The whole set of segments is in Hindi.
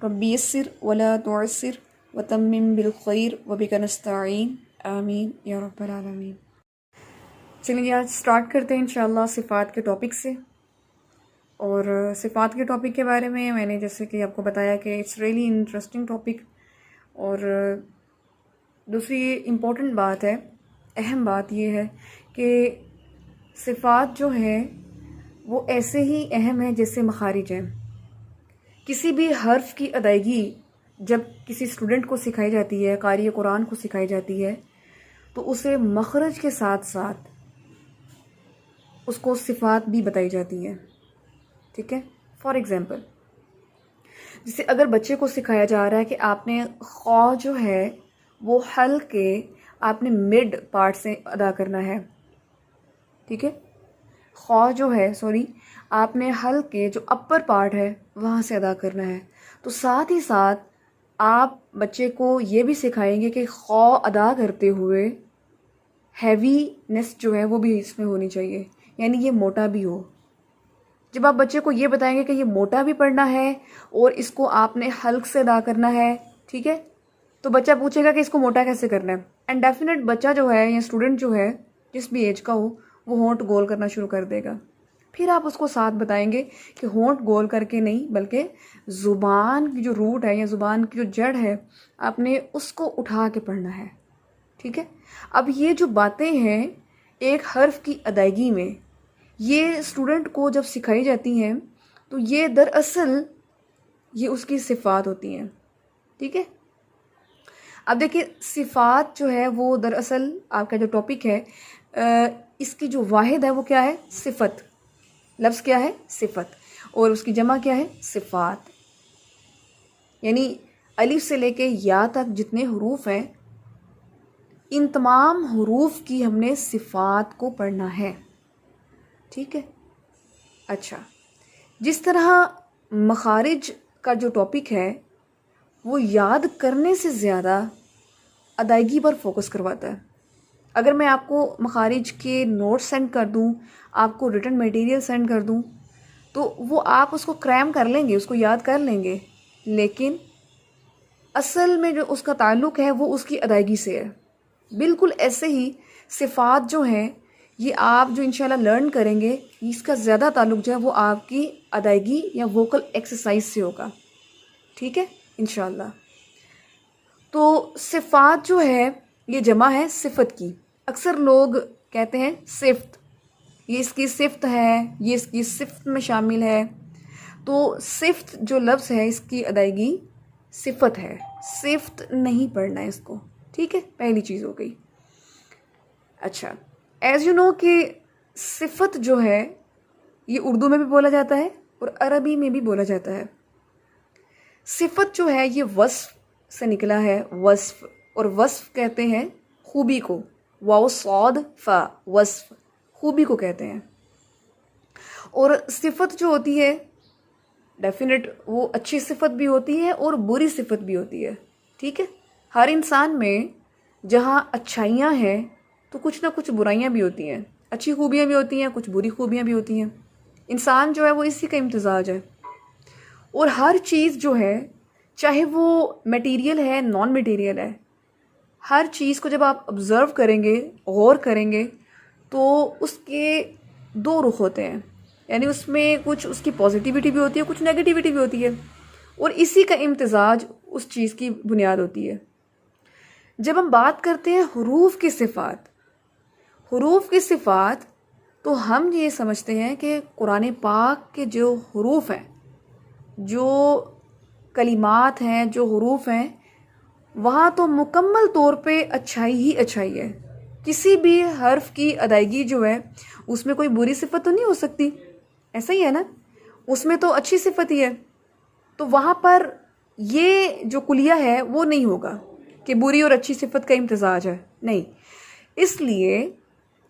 रब्बी यस्सिर वला तुअस्सिर वतम्मिम बिलखैर वबिका नस्तईन आमीन या रब्बल आलमीन। चलिए आज स्टार्ट करते हैं इंशाअल्लाह सिफ़ात के टॉपिक से। और सिफ़ात के टॉपिक के बारे में मैंने जैसे कि आपको बताया कि इट्स रियली इंटरेस्टिंग टॉपिक। और दूसरी इम्पोर्टेंट बात है, अहम बात ये है कि सिफ़ात जो है वो ऐसे ही अहम है जैसे मखारिज हैं। किसी भी हर्फ की अदायगी जब किसी स्टूडेंट को सिखाई जाती है, कारी कुरान को सिखाई जाती है, तो उसे मखरज के साथ साथ उसको सिफ़ात भी बताई जाती हैं। ठीक है, फॉर एग्ज़ाम्पल जैसे अगर बच्चे को सिखाया जा रहा है कि आपने खौ जो है वो हल के आपने मिड पार्ट से अदा करना है। ठीक है, खौ जो है आपने हल के जो अपर पार्ट है वहाँ से अदा करना है। तो साथ ही साथ आप बच्चे को ये भी सिखाएंगे कि खौ अदा करते हुए हैवीनेस जो है वो भी इसमें होनी चाहिए, यानी ये मोटा भी हो। जब आप बच्चे को ये बताएंगे कि ये मोटा भी पढ़ना है और इसको आपने हल्क से अदा करना है, ठीक है, तो बच्चा पूछेगा कि इसको मोटा कैसे करना है। एंड डेफिनेट बच्चा जो है या स्टूडेंट जो है जिस भी एज का हो वो होंठ गोल करना शुरू कर देगा। फिर आप उसको साथ बताएंगे कि होंठ गोल करके नहीं बल्कि ज़ुबान की जो रूट है या ज़ुबान की जो जड़ है आपने उसको उठा के पढ़ना है। ठीक है, अब ये जो बातें हैं एक हर्फ की अदायगी में ये स्टूडेंट को जब सिखाई जाती हैं तो ये दरअसल ये उसकी सिफ़ात होती हैं। ठीक है, अब देखिए सिफ़ात जो है वो दरअसल आपका जो टॉपिक है इसकी जो वाहिद है वो क्या है, सिफ़त। लफ्ज़ क्या है, सिफ़त, और उसकी जमा क्या है, सिफ़ात। यानी अलिफ से लेके या तक जितने हुरूफ हैं इन तमाम हुरूफ की हमने सिफ़ात को पढ़ना है। ठीक है, अच्छा, जिस तरह मखारिज का जो टॉपिक है वो याद करने से ज़्यादा अदायगी पर फोकस करवाता है। अगर मैं आपको मखारिज के नोट्स सेंड कर दूं, आपको रिटन मटेरियल सेंड कर दूं, तो वो आप उसको क्रैम कर लेंगे, उसको याद कर लेंगे, लेकिन असल में जो उसका ताल्लुक़ है वो उसकी अदायगी से है। बिल्कुल ऐसे ही सिफ़ात जो हैं ये आप जो इंशाल्लाह लर्न करेंगे इसका ज़्यादा ताल्लुक़ जो है वो आपकी अदायगी या वोकल एक्सरसाइज से होगा। ठीक है, इंशाल्लाह। तो सिफ़ात जो है ये जमा है सिफ़त की। अक्सर लोग कहते हैं सिफ़्त, ये इसकी सिफ़्त है, ये इसकी सिफ़्त में शामिल है। तो सिफ़्त जो लफ्ज़ है इसकी अदायगी सिफ़त है, सिफ़्त नहीं पढ़ना है इसको। ठीक है, पहली चीज़ हो गई। अच्छा, एज़ यू नो कि सिफ़त जो है ये उर्दू में भी बोला जाता है और अरबी में भी बोला जाता है। सिफ़त जो है ये वस्फ़ से निकला है, वस्फ़, और वस्फ़ कहते हैं खूबी को, वाव सौद फ़ा, वस्फ़ खूबी को कहते हैं। और सिफ़त जो होती है डेफिनेट वो अच्छी सिफ़त भी होती है और बुरी सिफ़त भी होती है। ठीक है, हर इंसान में जहाँ अच्छाइयाँ हैं तो कुछ ना कुछ बुराइयाँ भी होती हैं, अच्छी खूबियाँ भी होती हैं, कुछ बुरी खूबियाँ भी होती हैं। इंसान जो है वो इसी का इम्तिज़ाज है। और हर चीज़ जो है चाहे वो मटेरियल है नॉन मटेरियल है, हर चीज़ को जब आप ऑब्ज़र्व करेंगे, गौर करेंगे, तो उसके दो रुख होते हैं। यानी उसमें कुछ उसकी पॉजिटिविटी भी होती है, कुछ नेगेटिविटी भी होती है, और इसी का इम्तिज़ाज उस चीज़ की बुनियाद होती है। जब हम बात करते हैं हुरूफ की सिफ़ात, हुरूफ की सिफ़ात, तो हम ये समझते हैं कि कुरान पाक के जो हुरूफ हैं, जो कलिमात हैं, जो हुरूफ हैं, वहाँ तो मुकम्मल तौर पे अच्छाई ही अच्छाई है। किसी भी हर्फ की अदायगी जो है उसमें कोई बुरी सिफ़त तो नहीं हो सकती, ऐसा ही है ना, उसमें तो अच्छी सिफ़त ही है। तो वहाँ पर ये जो कुलिया है वो नहीं होगा कि बुरी और अच्छी सिफत का इम्तिजाज है, नहीं। इसलिए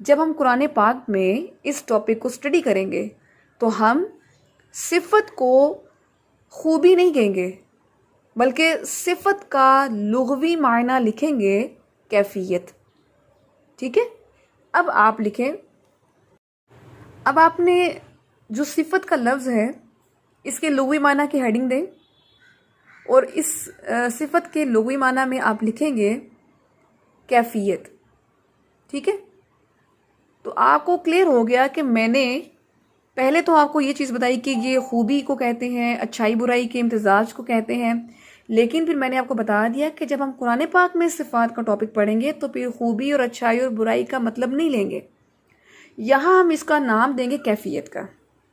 जब हम कुरान पाक में इस टॉपिक को स्टडी करेंगे तो हम सिफत को खूबी नहीं कहेंगे, बल्कि सिफत का लुग़वी मायना लिखेंगे कैफियत। ठीक है, अब आप लिखें, अब आपने जो सिफत का लफ्ज़ है इसके लुग़वी मायना की हेडिंग दें और इस सिफत के लुग़वी मायना में आप लिखेंगे कैफियत। ठीक है, तो आपको क्लियर हो गया कि मैंने पहले तो आपको ये चीज़ बताई कि ये खूबी को कहते हैं, अच्छाई बुराई के इम्तिजाज को कहते हैं, लेकिन फिर मैंने आपको बता दिया कि जब हम कुरान पाक में सिफ़ात का टॉपिक पढ़ेंगे तो फिर खूबी और अच्छाई और बुराई का मतलब नहीं लेंगे, यहाँ हम इसका नाम देंगे कैफियत का।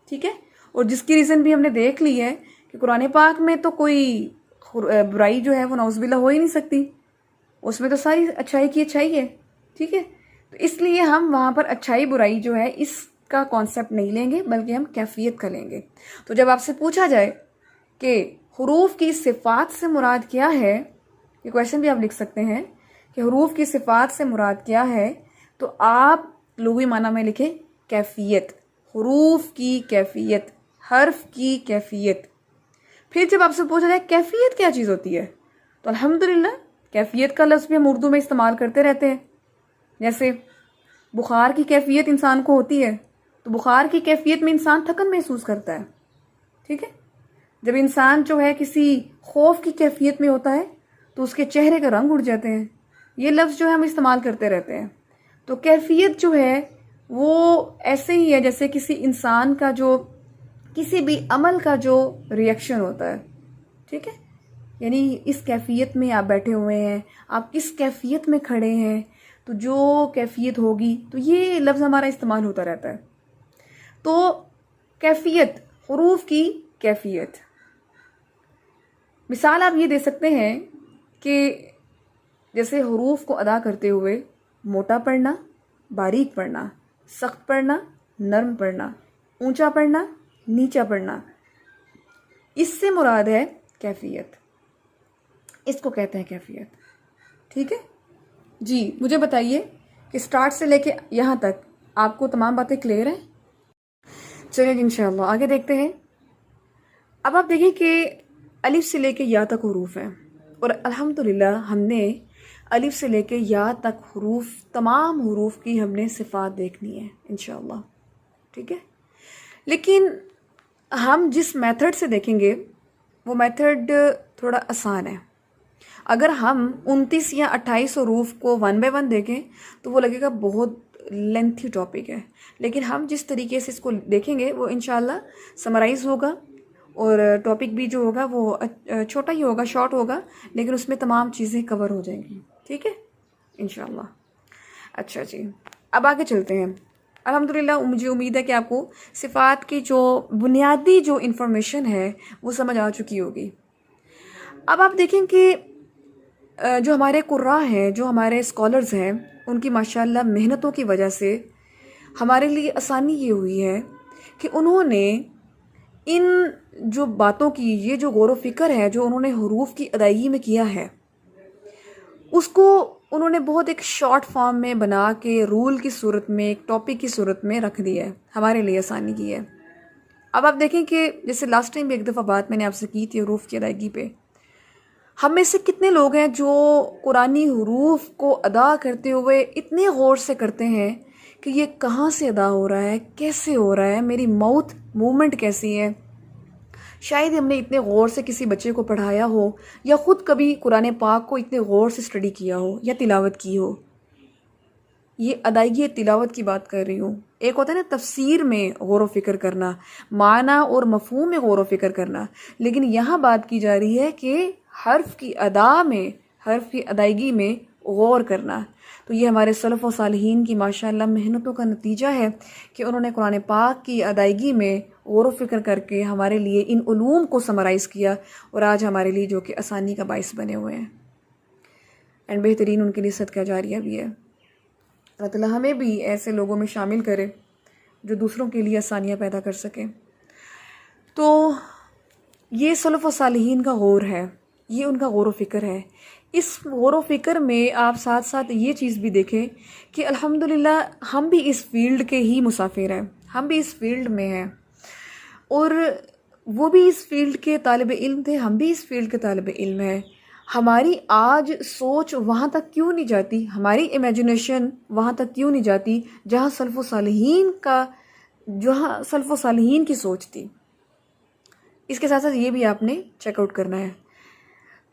ठीक है, और जिसकी रीज़न भी हमने देख ली है कि कुरान पाक में तो कोई बुराई जो है वो नाउज़ुबिल्लाह हो ही नहीं सकती, उसमें तो सारी अच्छाई की अच्छाई है। ठीक है, तो इसलिए हम वहाँ पर अच्छाई बुराई जो है इसका कॉन्सेप्ट नहीं लेंगे, बल्कि हम कैफियत का लेंगे। तो जब आपसे पूछा जाए कि हुरूफ की सिफ़ात से मुराद क्या है, ये क्वेश्चन भी आप लिख सकते हैं कि हुरूफ की सिफ़ात से मुराद क्या है, तो आप लुग़वी माना में लिखें कैफियत, हुरूफ की कैफियत, हर्फ की कैफियत। फिर जब आपसे पूछा जाए कैफियत क्या चीज़ होती है, तो अल्हम्दुलिल्लाह कैफियत का लफ्ज़ भी हम उर्दू में इस्तेमाल करते रहते हैं। जैसे बुखार की कैफियत इंसान को होती है, तो बुखार की कैफियत में इंसान थकन महसूस करता है। ठीक है, जब इंसान जो है किसी खौफ की कैफियत में होता है तो उसके चेहरे का रंग उड़ जाते हैं। ये लफ्ज़ जो है हम इस्तेमाल करते रहते हैं। तो कैफियत जो है वो ऐसे ही है जैसे किसी इंसान का जो किसी भी अमल का जो रिएक्शन होता है। ठीक है, यानी इस कैफियत में आप बैठे हुए हैं, आप किस कैफियत में खड़े हैं, तो जो कैफियत होगी, तो ये लफ्ज़ हमारा इस्तेमाल होता रहता है। तो कैफियत, हुरूफ की कैफियत, मिसाल आप ये दे सकते हैं कि जैसे हुरूफ को अदा करते हुए मोटा पढ़ना, बारीक पढ़ना, सख्त पढ़ना, नरम पढ़ना, ऊंचा पढ़ना, नीचा पढ़ना, इससे मुराद है कैफियत, इसको कहते हैं कैफियत। ठीक है जी, मुझे बताइए कि स्टार्ट से लेके यहाँ तक आपको तमाम बातें क्लियर हैं? चलिए इंशाअल्लाह आगे देखते हैं। अब आप देखिए कि अलिफ से लेके या तक हुरूफ हैं और अल्हम्दुलिल्लाह हमने अलिफ से लेके या तक हुरूफ, तमाम हुरूफ की हमने सिफ़ात देखनी है इंशाअल्लाह। ठीक है, लेकिन हम जिस मेथड से देखेंगे वो मेथड थोड़ा आसान है। अगर हम 29 या 28 हुरूफ को 1 बाय 1 देखें तो वो लगेगा बहुत लेंथी टॉपिक है, लेकिन हम जिस तरीके से इसको देखेंगे वो इंशाल्लाह समराइज़ होगा और टॉपिक भी जो होगा वो छोटा ही होगा, शॉर्ट होगा, लेकिन उसमें तमाम चीज़ें कवर हो जाएंगी। ठीक है इंशाल्लाह। अच्छा जी, अब आगे चलते हैं। अल्हम्दुलिल्लाह मुझे उम्मीद है कि आपको सिफ़ात की जो बुनियादी जो इन्फॉर्मेशन है वो समझ आ चुकी होगी। अब आप देखें कि जो हमारे कुर्रा हैं, जो हमारे स्कॉलर्स हैं, उनकी माशाल्लाह मेहनतों की वजह से हमारे लिए आसानी ये हुई है कि उन्होंने इन जो बातों की, ये जो गौर व फिक्र है जो उन्होंने हुरूफ की अदायगी में किया है, उसको उन्होंने बहुत एक शॉर्ट फॉर्म में बना के रूल की सूरत में, एक टॉपिक की सूरत में रख दिया है, हमारे लिए आसानी की है। अब आप देखें कि जैसे लास्ट टाइम भी एक दफ़ा बात मैंने आपसे की थी हुरूफ की अदायगी पे, हम में से कितने लोग हैं जो कुरानी हुरूफ को अदा करते हुए इतने गौर से करते हैं कि ये कहाँ से अदा हो रहा है, कैसे हो रहा है, मेरी माउथ मूवमेंट कैसी है। शायद हमने इतने गौर से किसी बच्चे को पढ़ाया हो या ख़ुद कभी कुरान पाक को इतने गौर से स्टडी किया हो या तिलावत की हो। ये अदायगी तिलावत की बात कर रही हूँ। एक होता है ना तफसीर में गौर व फिक्र करना, माना और मफहूम में गौर व फिक्र करना, लेकिन यहाँ बात की जा रही है कि हर्फ की अदा में, हर्फ की अदायगी में गौर करना। तो ये हमारे सलफ़ व सालिहीन की माशाअल्लाह मेहनतों का नतीजा है कि उन्होंने कुरान पाक की अदायगी में गौर व फिक्र करके हमारे लिए इन उलूम को समराइज़ किया और आज हमारे लिए जो कि आसानी का बाइस बने हुए हैं। एंड बेहतरीन उनके लिए सदका जारिया भी है। अल्लाह ताला हमें भी ऐसे लोगों में शामिल करे जो दूसरों के लिए आसानियाँ पैदा कर सकें। तो ये सलफ़ व सालिहीन का गौर है, ये उनका गौर व फ़िक्र है। इस गौर व फ़िक्र में आप साथ साथ ये चीज़ भी देखें कि अल्हम्दुलिल्लाह हम भी इस फील्ड के ही मुसाफिर हैं, हम भी इस फील्ड में हैं, और वो भी इस फील्ड के तालिब इल्म थे, हम भी इस फील्ड के तालिब इल्म हैं। हमारी आज सोच वहाँ तक क्यों नहीं जाती, हमारी इमेजिनेशन वहाँ तक क्यों नहीं जाती जहाँ सलफ़ व सालिहीन का, जहाँ सलफ़ व सालिहीन की सोच थी। इसके साथ साथ ये भी आपने चेकआउट करना है।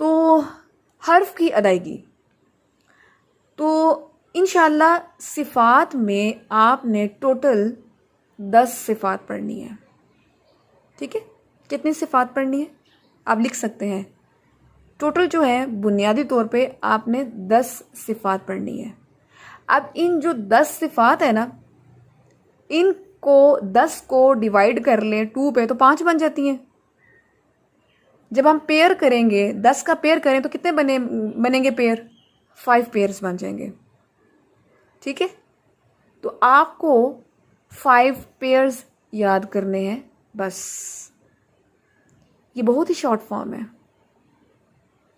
तो हर्फ की अदायगी, तो इंशाल्लाह सिफ़ात में आपने टोटल 10 सिफ़ात पढ़नी है। ठीक है, कितनी सिफ़ात पढ़नी है आप लिख सकते हैं। टोटल जो है बुनियादी तौर पे आपने 10 सिफ़ात पढ़नी है। अब इन जो 10 सिफ़ात है ना, इनको 10 को डिवाइड कर लें 2 पे तो 5 बन जाती हैं। जब हम पेयर करेंगे, 10 का पेयर करें तो कितने बनेंगे पेयर? 5 पेयर्स बन जाएंगे। ठीक है, तो आपको 5 पेयर्स याद करने हैं बस। ये बहुत ही शॉर्ट फॉर्म है।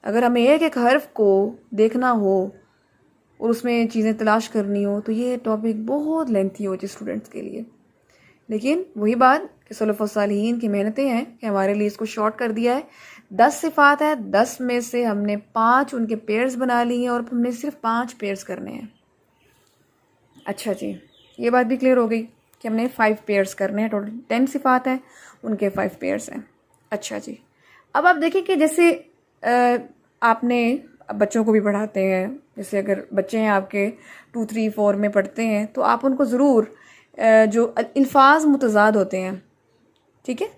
अगर हमें एक एक हर्फ को देखना हो और उसमें चीज़ें तलाश करनी हो तो ये टॉपिक बहुत लेंथी हो जाए स्टूडेंट्स के लिए। लेकिन वही बात कि सलफ़ व सालिहीन की मेहनतें हैं कि हमारे लिए इसको शॉर्ट कर दिया है। 10 सिफ़ात है, 10 में से हमने 5 उनके पेयर्स बना लिए हैं और हमने सिर्फ 5 पेयर्स करने हैं। अच्छा जी, ये बात भी क्लियर हो गई कि हमने 5 पेयर्स करने हैं। टोटल 10 सिफ़ात हैं, उनके 5 पेयर्स हैं। अच्छा जी, अब आप देखें कि जैसे आपने बच्चों को भी पढ़ाते हैं, जैसे अगर बच्चे हैं आपके 2, 3, 4 में पढ़ते हैं तो आप उनको ज़रूर जो अल्फाज मुतज़ाद होते हैं, ठीक है,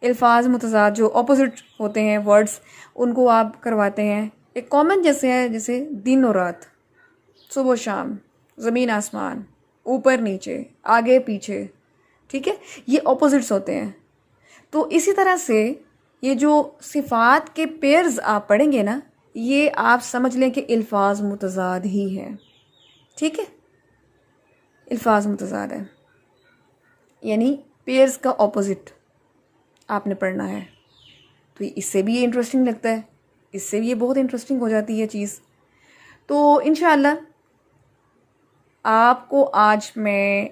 अल्फाज मुतज़ाद जो ऑपोजिट होते हैं वर्ड्स, उनको आप करवाते हैं। एक कॉमन जैसे है, जैसे दिन और रात, सुबह शाम, ज़मीन आसमान, ऊपर नीचे, आगे पीछे, ठीक है, ये ऑपोजिट्स होते हैं। तो इसी तरह से ये जो सिफ़ात के पेयर्स आप पढ़ेंगे ना, ये आप समझ लें कि अल्फाज मुतज़ाद ही है। ठीक है, अल्फाज मुतज़ाद है, यानी पेयर्स का ऑपोजिट आपने पढ़ना है। तो इससे भी ये इंटरेस्टिंग लगता है, इससे भी ये बहुत इंटरेस्टिंग हो जाती है चीज़। तो इंशाअल्लाह आपको आज मैं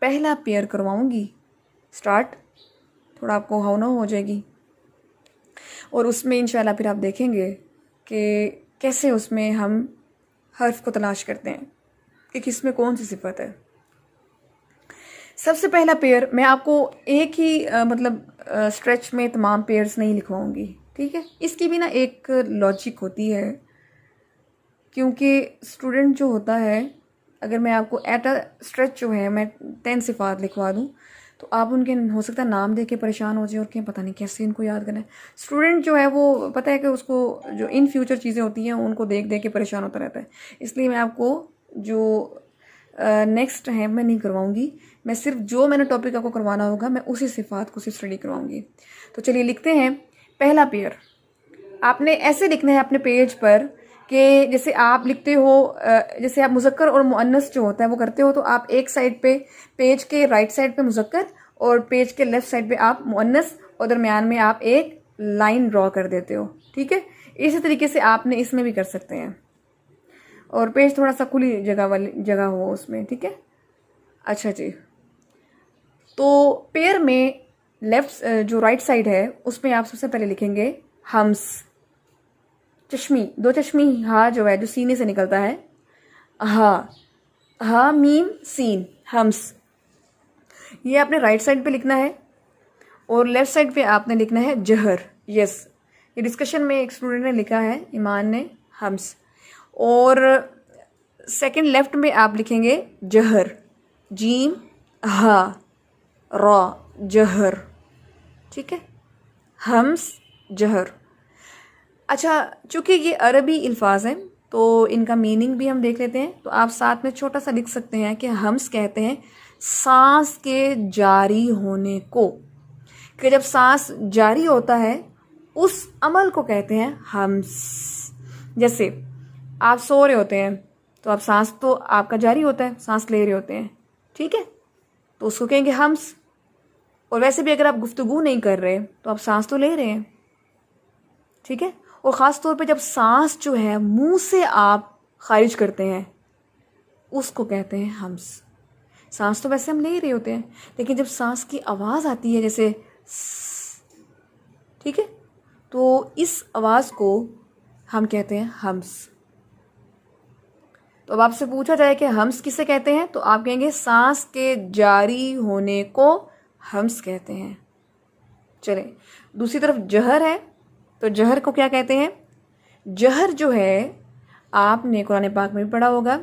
पहला पेयर करवाऊंगी स्टार्ट, थोड़ा आपको हाव नाव हो जाएगी, और उसमें इंशाअल्लाह फिर आप देखेंगे कि कैसे उसमें हम हर्फ को तलाश करते हैं कि किस में कौन सी सिफत है। सबसे पहला पेयर मैं आपको एक ही स्ट्रेच में तमाम पेयर्स नहीं लिखवाऊंगी, ठीक है। इसकी भी ना एक लॉजिक होती है, क्योंकि स्टूडेंट जो होता है, अगर मैं आपको एट अ स्ट्रेच जो है मैं 10 सिफात लिखवा दूं तो आप उनके हो सकता है नाम देके परेशान हो जाए और क्या पता नहीं कैसे इनको याद करना है। स्टूडेंट जो है वो पता है कि उसको जो इन फ्यूचर चीज़ें होती हैं उनको देख देख के परेशान होता रहता है। इसलिए मैं आपको जो नेक्स्ट है मैं नहीं करवाऊंगी, मैं सिर्फ जो मैंने टॉपिक आपको करवाना होगा मैं उसी सिफात को सिर्फ स्टडी करवाऊंगी। तो चलिए लिखते हैं पहला पेयर। आपने ऐसे लिखना है अपने पेज पर कि जैसे आप लिखते हो, जैसे आप मुज़क्कर और मुअन्नस जो होता है वो करते हो, तो आप एक साइड पे पेज के राइट साइड पे मुज़क्कर और पेज के लेफ्ट साइड पे आप मुअन्नस और दरमियान में आप एक लाइन ड्रॉ कर देते हो, ठीक है। इसी तरीके से आपने इसमें भी कर सकते हैं, और पेज थोड़ा सा खुली जगह वाली जगह हो उसमें, ठीक है। अच्छा जी, तो पेयर में लेफ्ट जो राइट साइड है उसमें आप सबसे पहले लिखेंगे हम्स, चश्मी, 2 चश्मी हा जो है जो सीने से निकलता है, हा, हा मीम सीन, हम्स, ये आपने राइट साइड पे लिखना है। और लेफ्ट साइड पे आपने लिखना है जहर, यस, ये डिस्कशन में एक स्टूडेंट ने लिखा है, ईमान ने, हम्स। और सेकंड लेफ्ट में आप लिखेंगे जहर, जीम हा रा, जहर, ठीक है, हम्स जहर। अच्छा, चूंकि ये अरबी अल्फाज हैं तो इनका मीनिंग भी हम देख लेते हैं। तो आप साथ में छोटा सा लिख सकते हैं कि हम्स कहते हैं सांस के जारी होने को, कि जब सांस जारी होता है उस अमल को कहते हैं हम्स। जैसे आप सो रहे होते हैं तो आप सांस तो आपका जारी होता है, सांस ले रहे होते हैं, ठीक है, तो उसको कहेंगे हम्स। और वैसे भी अगर आप गुफ्तगू नहीं कर रहे तो आप सांस तो ले रहे हैं, ठीक है। और ख़ास तौर पे जब सांस जो है मुंह से आप खारिज करते हैं उसको कहते हैं हम्स। सांस तो वैसे हम ले ही रहे होते हैं, लेकिन जब सांस की आवाज़ आती है जैसे ठीक है, तो इस आवाज़ को हम कहते हैं हम्स। तो अब आपसे पूछा जाए कि हम्स किसे कहते हैं, तो आप कहेंगे सांस के जारी होने को हम्स कहते हैं। चलें, दूसरी तरफ जहर है, तो जहर को क्या कहते हैं? जहर जो है आपने कुरान पाक में भी पढ़ा होगा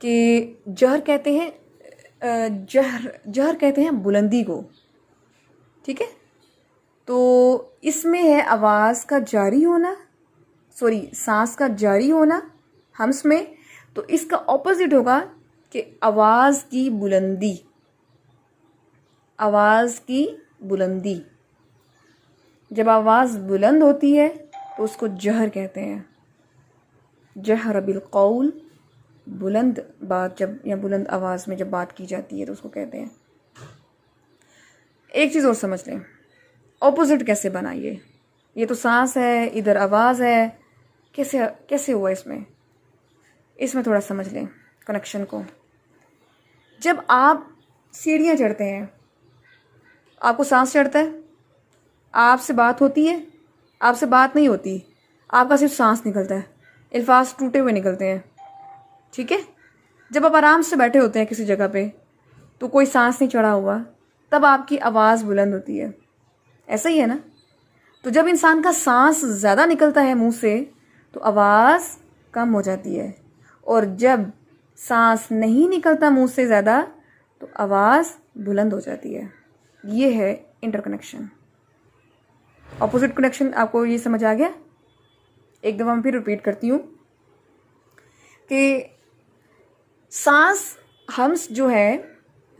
कि जहर कहते हैं जहर कहते हैं बुलंदी को, ठीक है। तो इसमें है आवाज़ का जारी होना, सांस का जारी होना हम्स में। तो इसका ऑपोजिट होगा कि आवाज़ की बुलंदी, आवाज़ की बुलंदी। जब आवाज़ बुलंद होती है तो उसको जहर कहते हैं। जहर बिल कौल, बुलंद बात जब या बुलंद आवाज़ में जब बात की जाती है तो उसको कहते हैं। एक चीज़ और समझ लें, ऑपोजिट कैसे बना ये तो सांस है, इधर आवाज़ है, कैसे कैसे हुआ इसमें थोड़ा समझ लें कनेक्शन को। जब आप सीढ़ियाँ चढ़ते हैं, आपको सांस चढ़ता है, आपसे बात होती है, आपसे बात नहीं होती, आपका सिर्फ सांस निकलता है, अल्फाज टूटे हुए निकलते हैं, ठीक है। जब आप आराम से बैठे होते हैं किसी जगह पे, तो कोई सांस नहीं चढ़ा हुआ, तब आपकी आवाज़ बुलंद होती है, ऐसा ही है ना। तो जब इंसान का सांस ज़्यादा निकलता है मुंह से तो आवाज़ कम हो जाती है, और जब सांस नहीं निकलता मुंह से ज़्यादा तो आवाज़ बुलंद हो जाती है। ये है इंटरकनेक्शन, ऑपोजिट कनेक्शन। आपको ये समझ आ गया? एक दफ़ा मैं फिर रिपीट करती हूँ कि सांस हम्स जो है,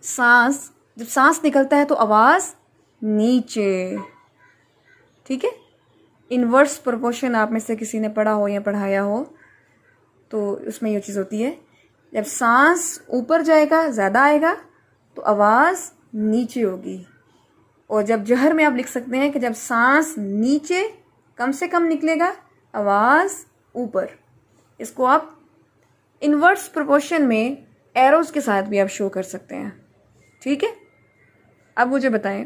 जब सांस निकलता है तो आवाज़ नीचे, ठीक है। इनवर्स प्रोपोर्शन आप में से किसी ने पढ़ा हो या पढ़ाया हो तो उसमें ये चीज़ होती है, जब सांस ऊपर जाएगा, ज़्यादा आएगा, तो आवाज़ नीचे होगी। और जब जहर में आप लिख सकते हैं कि जब सांस नीचे कम से कम निकलेगा, आवाज़ ऊपर। इसको आप इनवर्स प्रोपोर्शन में एरोज़ के साथ भी आप शो कर सकते हैं, ठीक है। अब मुझे बताएं,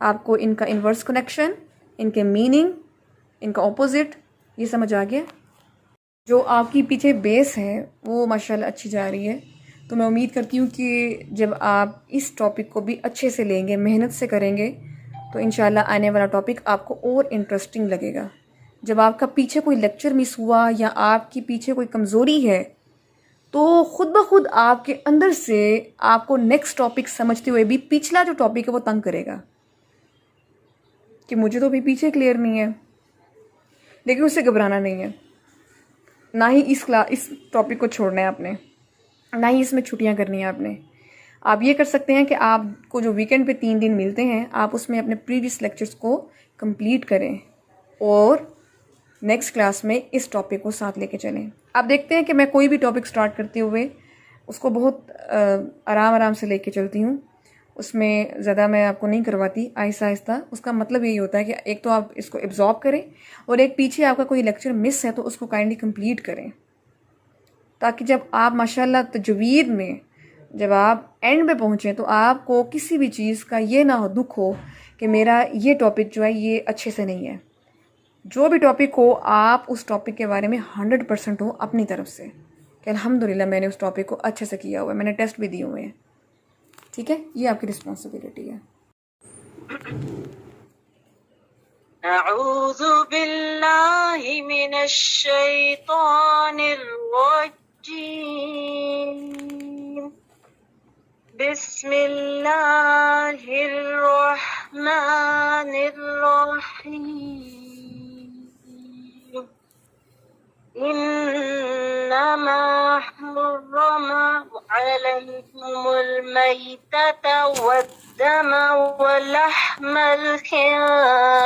आपको इनका इनवर्स कनेक्शन, इनके मीनिंग, इनका ऑपोजिट, ये समझ आ गया? जो आपकी पीछे बेस है वो माशाल्लाह अच्छी जा रही है। तो मैं उम्मीद करती हूँ कि जब आप इस टॉपिक को भी अच्छे से लेंगे, मेहनत से करेंगे, तो इंशाल्लाह आने वाला टॉपिक आपको और इंटरेस्टिंग लगेगा। जब आपका पीछे कोई लेक्चर मिस हुआ या आपकी पीछे कोई कमज़ोरी है, तो ख़ुद ब खुद आपके अंदर से आपको नेक्स्ट टॉपिक समझते हुए भी पिछला जो टॉपिक है वो तंग करेगा कि मुझे तो अभी पीछे क्लियर नहीं है। लेकिन उससे घबराना नहीं है, ना ही इस टॉपिक को छोड़ना है आपने, ना ही इसमें छुट्टियां करनी है आपने। आप ये कर सकते हैं कि आपको जो वीकेंड पे 3 दिन मिलते हैं, आप उसमें अपने प्रीवियस लेक्चर्स को कंप्लीट करें और नेक्स्ट क्लास में इस टॉपिक को साथ लेके चलें। आप देखते हैं कि मैं कोई भी टॉपिक स्टार्ट करते हुए उसको बहुत आराम आराम से लेके चलती हूँ, उसमें ज़्यादा मैं आपको नहीं करवाती, आहिस्ता आहिस्ता। उसका मतलब यही होता है कि एक तो आप इसको एब्जॉर्ब करें, और एक पीछे आपका कोई लेक्चर मिस है तो उसको काइंडली कंप्लीट करें, ताकि जब आप माशाल्लाह तजवीद में जब आप एंड पे पहुँचें तो आपको किसी भी चीज़ का ये ना हो, दुख हो कि मेरा ये टॉपिक जो है ये अच्छे से नहीं है। जो भी टॉपिक हो, आप उस टॉपिक के बारे में 100% हो अपनी तरफ से कि अल्हम्दुलिल्लाह मैंने उस टॉपिक को अच्छे से किया हुआ है, मैंने टेस्ट भी दिए हुए हैं, ठीक है। ये आपकी रिस्पॉन्सिबिलिटी है। अऊज़ु बिल्लाहि मिनश शैतानिर रजीम, बिस्मिल्लाहिर रहमानिर रहीम, इन्नमा हर्रमा अलैकुमुल मैतता वद्दम वलहमल खिंज़ीर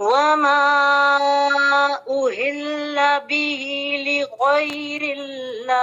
वमा उहिल्ला बिही लिगैरिल्लाह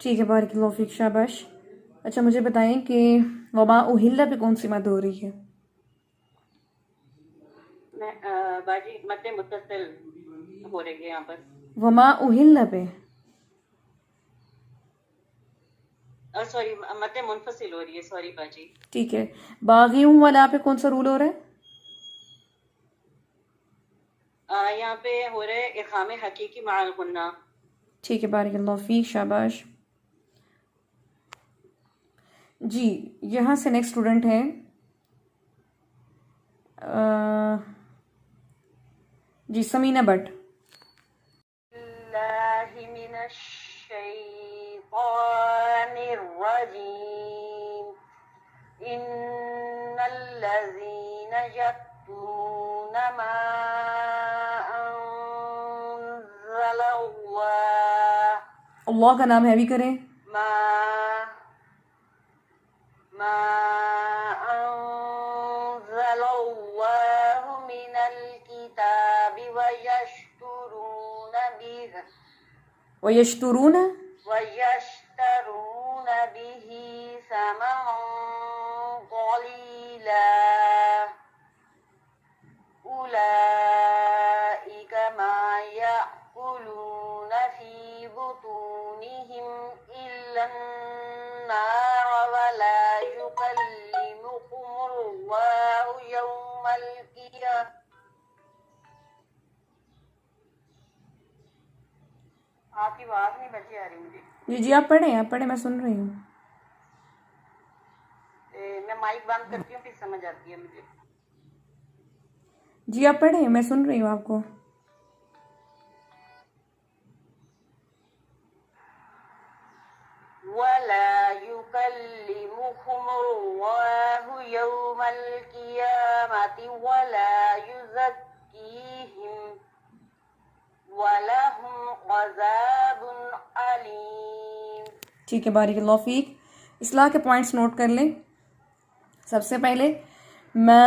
ठीक है, बारिकल्लाहु फीक, शाबाश. अच्छा, मुझे बताएं कि वमा उहिल्ला पे कौन सी मद हो रही है? बाजी मत मुत्तसिल हो रही है यहाँ पर. वमा उहिल्ला पे. सॉरी, मत मुनफसिल हो रही है. सॉरी बाजी. ठीक है. बागियों वाला पे कौन सा रूल हो रहा है? यहाँ पे हो रहा है इक़ाम हकीकी माल गुन्ना. ठीक है, बारिकल्लाहु फीक, शाबाश. जी, यहाँ से नेक्स्ट स्टूडेंट है जी समीना भट्ट. बिस्मिल्लाहिर्रहमानिर्रहीम. इन्नल्लज़ीना यक्तूना मा अंज़लल्लाह. अल्लाह का नाम हैवी करें. मा अंज़लल्लाहु मिनल किताबि वयश्तरून बिही समन क़लीला उलाइका मा यअकुलूना फी बुतूनिहिम इल्लन नार वला युकल्लिमुहुमुल्लाहु यौमल क़ियामह. आपकी आवाज नहीं बची आ रही मुझे. जी, आप पढ़ें, मैं सुन रही हूँ. मैं माइक बंद करती हूँ, फिर समझ आती है मुझे. जी, आप पढ़ें, मैं सुन रही हूँ आपको. वला युकल्लिमुहुमुल्लाहु यौमल क़ियामति वला युज़क्कीहिम वलहुम अज़ाबुन अलीम. ठीक है, बारिकल्लाहु फीक. इस्लाह के पॉइंट्स नोट कर लें. सबसे पहले मा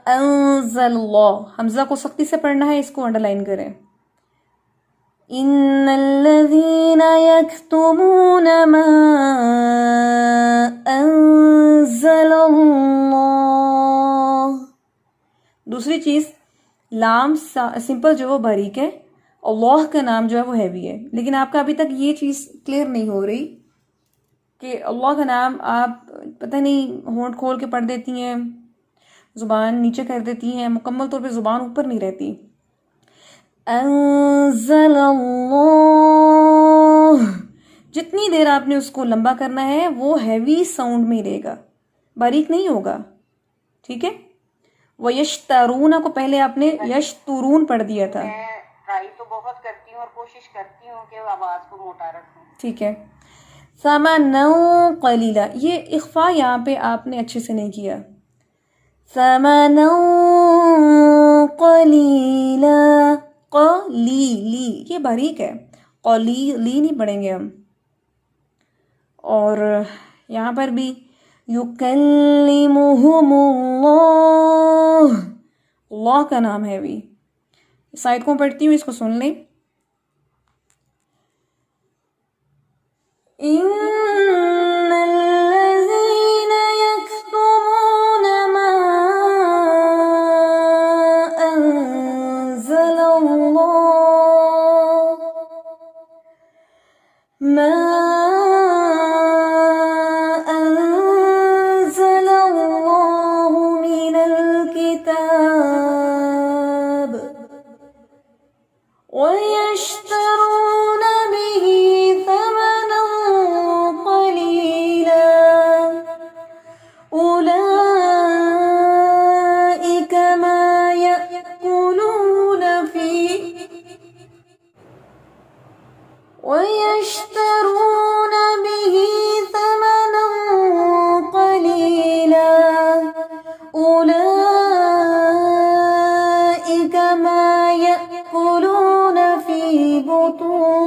अंज़लल्लाह, हमज़ा को सख्ती से पढ़ना है, इसको अंडरलाइन करें. इन्नल्लज़ीना यक्तुमूना मा अंज़लल्लाह. दूसरी चीज़, लाम सिंपल जो है वो बारीक है, अल्लाह का नाम जो है वो हैवी है. लेकिन आपका अभी तक ये चीज़ क्लियर नहीं हो रही कि अल्लाह का नाम आप पता नहीं होंठ खोल के पढ़ देती हैं, ज़ुबान नीचे कर देती हैं, मुकम्मल तौर पे ज़ुबान ऊपर नहीं रहती. अंज़लल्लाह, जितनी देर आपने उसको लंबा करना है वो हैवी साउंड में ही रहेगा, बारीक नहीं होगा. ठीक है. वयश्तरून को पहले आपने यश्तुरून पढ़ दिया था. मैं ट्राई तो बहुत करती हूँ और कोशिश करती हूँ कि आवाज को मोटा रखूँ. ठीक है. समनौ कलीला, ये इख्फा यहाँ पे आपने अच्छे से नहीं किया. समनौ कलीला, कलीली, ये बारीक है, कलीली नहीं पढ़ेंगे हम. और यहाँ पर भी युकल्लिमुहुमुल्लाह, अल्लाह का नाम है भी. इस आयत को पढ़ती हूँ, इसको सुन लें. इन्नल्लज़ीना यक्तुमूना मा अंज़लल्लाह मा अंज़लल्लाहु मिनल किताब वयश्तरून बिही थमनन क़लीला उलाइका मा यअकुलूना फी वयश्तरून बिही थमनन क़लीला उलाइका मा यअकुलूना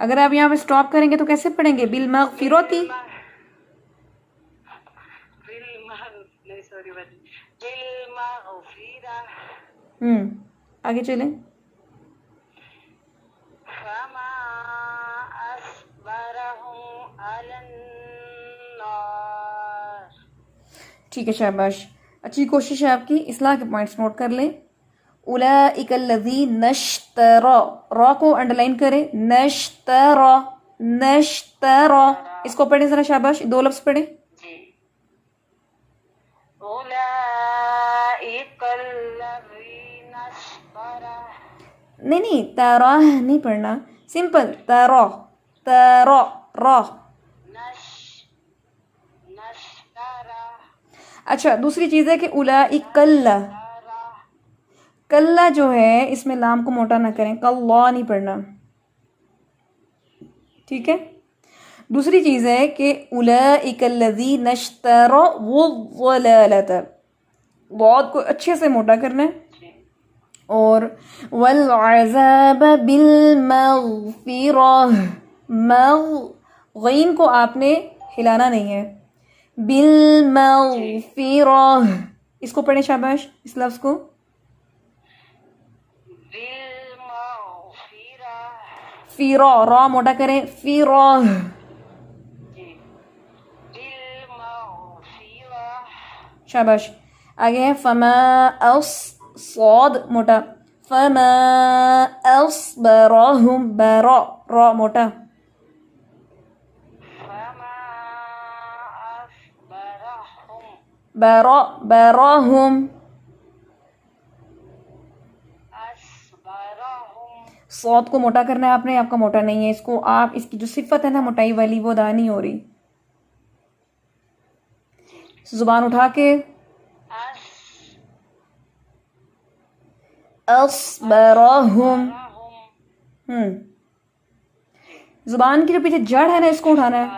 अगर आप यहाँ पे स्टॉप करेंगे तो कैसे पढ़ेंगे? बिल मगफिरती. आगे चलें. फमा अस्बरहुम अलन्नार. ठीक है, शाबाश. अच्छी कोशिश है आपकी. इस्लाह के पॉइंट्स नोट कर लें. उलाइकल्लज़ी नश्तरा, रॉ को अंडरलाइन करें. नश्तरा, नश्तरा, इसको पढ़ें जरा. शाबाश. 2 लफ्ज पढ़ें. नहीं, तारा नहीं पढ़ना. सिंपल तारा, तारा, रॉ. अच्छा, दूसरी चीज़ है कि उलाइकल्ला, कल्ला जो है इसमें लाम को मोटा ना करें. कल्ला नहीं पढ़ना. ठीक है. दूसरी चीज़ है कि उलाइकल्लज़ी नश्तरा वुज़्ज़लालत, बहुत को अच्छे से मोटा करना है. और वल अज़ाब बिल मग़फ़िरह, गईन को आपने हिलाना नहीं है. बिल मग़फ़िरह, इसको पढ़ें. शाबाश. इस लफ्ज़ को फ़िरा, रॉ मोटा करें. फ़िरा. शाबाश. आगे है फमा अस, सौद मोटा. फमा अस्बरहुम, बरा, रॉ मोटा. बरा, बराहुम. सौद को मोटा करना है आपने. आपका मोटा नहीं है. इसको आप, इसकी जो सिफत है ना मोटाई वाली, वो अदा नहीं हो रही. जुबान उठा के अस्बरहुम. जुबान की जो पीछे जड़ है ना, इसको उठाना है.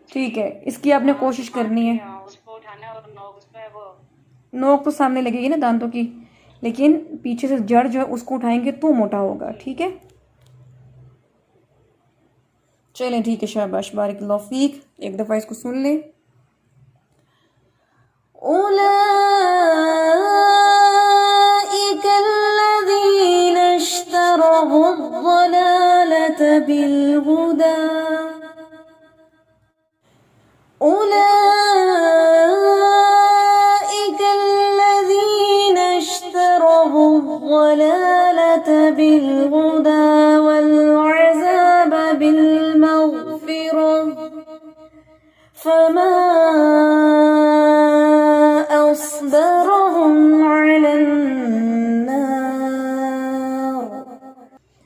ठीक है. इसकी आपने कोशिश करनी है. नोक तो सामने लगेगी ना दांतों की, लेकिन पीछे से जड़ जो है उसको उठाएंगे तो मोटा होगा. ठीक है. चलें. ठीक है. शाबाश. बारिकल्लाहु फीक. एक दफ़ा इसको सुन लें. उलाइकल्लज़ीना इश्तरवुद्दलालत बिलहुदा. उलाइकल्लज़ीना इश्तरवुद्दलालत बिलहुदा वल्अज़ाब बिलमग़फ़िरह. फमा अस्बरहुम अलन्नार.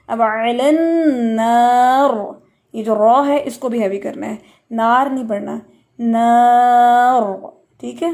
अब अलन्नार, ये जो रॉ है इसको भी हैवी करना है. नार नहीं पढ़ना. नार. ठीक है.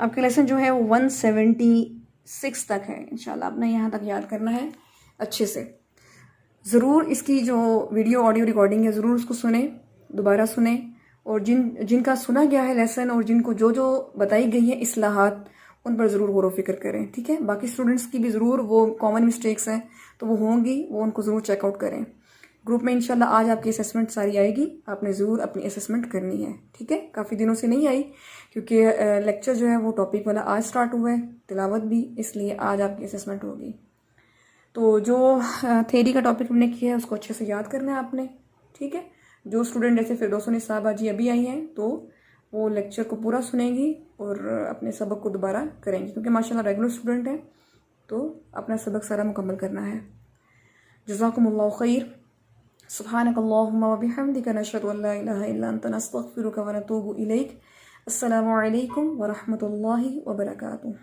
आपके लेसन जो है वो 176 तक है. इंशाल्लाह आपने यहाँ तक याद करना है अच्छे से. ज़रूर इसकी जो वीडियो ऑडियो रिकॉर्डिंग है ज़रूर उसको सुने, दोबारा सुने. और जिनका सुना गया है लेसन और जिनको जो जो बताई गई है इस्लाहात, उन पर ज़रूर गौर व फिक्र करें, ठीक है। बाकी स्टूडेंट्स की भी ज़रूर वो कॉमन मिस्टेक्स हैं तो वो होंगी, वो उनको ज़रूर चेकआउट करें। ग्रुप में इंशाल्लाह आज आपकी असेसमेंट सारी आएगी, आपने ज़रूर अपनी असेसमेंट करनी है, ठीक है। काफ़ी दिनों से नहीं आई क्योंकि लेक्चर जो है वो टॉपिक वाला आज स्टार्ट हुआ है, तिलावत भी, इसलिए आज आपकी असेसमेंट होगी। तो जो थेरी का टॉपिक हमने किया है उसको अच्छे से याद करना है आपने, ठीक है। जो स्टूडेंट जैसे फिरदौस निसाबा जी अभी आई हैं तो वो लेक्चर को पूरा सुनेंगी और अपने सबक को दोबारा करेंगी, क्योंकि माशाल्लाह रेगुलर स्टूडेंट हैं तो अपना सबक सारा मुकम्मल करना है। जज़ाकुमुल्लाहु खैर। सुब्हानकल्लाहुम्मा व बिहम्दिका नशहदु अन ला इलाहा इल्ला अंता नस्तगफिरुका व नतूबु इलैक। अस्सलामु अलैकुम व रहमतुल्लाहि व बरकातुहू।